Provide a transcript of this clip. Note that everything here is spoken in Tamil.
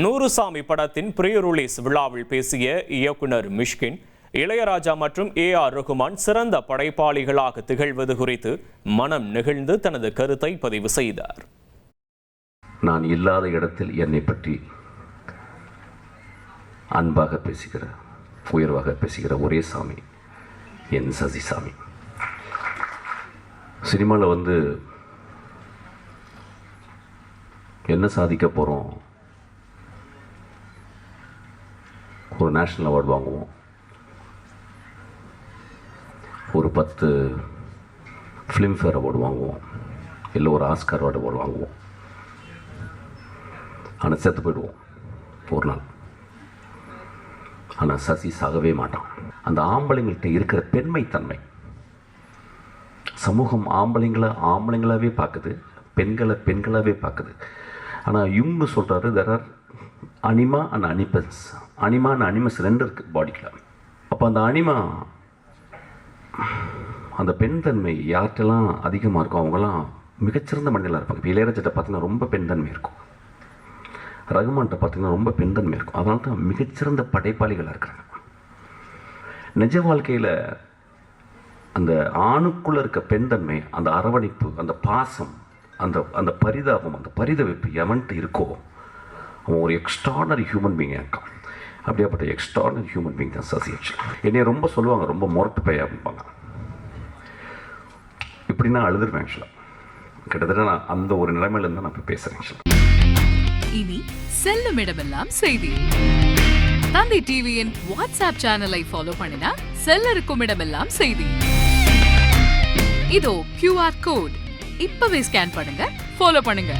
நூறுசாமி படத்தின் ப்ரீ ரிலீஸ் விழாவில் பேசிய இயக்குனர் மிஷ்கின், இளையராஜா மற்றும் ஏ.ஆர். ரகுமான் சிறந்த படைப்பாளிகளாக திகழ்வது குறித்து மனம் நெகிழ்ந்து தனது கருத்தை பதிவு செய்தார். நான் இல்லாத இடத்தில் என்னை பற்றி அன்பாக பேசுகிற, உயர்வாக பேசுகிற ஒரே சாமி என் சசிசாமி. சினிமாவில் என்ன சாதிக்க போகிறோம், ஒரு நேஷ்னல் அவார்டு வாங்குவோம், ஒரு 10 ஃபிலிம்ஃபேர் அவார்டு வாங்குவோம், இல்லை ஒரு ஆஸ்கார் அவார்டு வாங்குவோம். ஆனால் செத்து போயிடுவோம் ஒரு நாள். ஆனால் சசி சாகவே மாட்டான். அந்த ஆம்பளைங்கள்கிட்ட இருக்கிற பெண்மைத்தன்மை, சமூகம் ஆம்பளைங்களாகவே பார்க்குது, பெண்களை பெண்களாகவே பார்க்குது. ஆனால் இவங்க சொல்கிறாரு, there are anima and animals. Anima and animals 2 இருக்குது பாடிக்கில். அப்போ அந்த அனிமா, அந்த பெண் தன்மை யார்கிட்டலாம் அதிகமாக இருக்கும், அவங்களாம் மிகச்சிறந்த மனிதர்களாக இருப்பாங்க. இப்போ இளையராஜாட்ட பார்த்தீங்கன்னா ரொம்ப பெண் தன்மை இருக்கும், ரகுமான்கிட்ட பார்த்தீங்கன்னா ரொம்ப பெண் தன்மை இருக்கும். அதனால தான் மிகச்சிறந்த படைப்பாளிகளாக இருக்கிறாங்க. நிஜ வாழ்க்கையில் அந்த ஆணுக்குள்ளே இருக்க பெண் தன்மை, அந்த அரவணைப்பு, அந்த பாசம், அந்த பரிதாபம், அந்த பரிதவிப்பு எவன்ட்டு இருக்கோ அவன் ஒரு எக்ஸ்ட்ராடனரி ஹியூமன் பீயிங் இருக்கான். அப்படியாப்பட்ட எக்ஸ்ட்ராடனரி ஹியூமன் பீயிங் தான் சசி. என்னைய ரொம்ப சொல்லுவாங்க, ரொம்ப முரட்டு பைய அப்படிம்பாங்க. இப்படின்னா அழுதுருவேன் ஆக்சுவலாக. கிட்டத்தட்ட நான் அந்த ஒரு நிலைமையிலேருந்து தான் நான் இப்போ பேசுகிறேன் ஆக்சுவலாக. இனி செல்லும் இடமெல்லாம் செய்தி. தந்தை டிவியின் வாட்ஸ்அப் சேனலை ஃபாலோ பண்ணினா செல்ல இருக்கும் இடமெல்லாம் செய்தி. இதோ QR கோட் இப்பவே ஸ்கேன் பண்ணுங்க, ஃபாலோ பண்ணுங்க.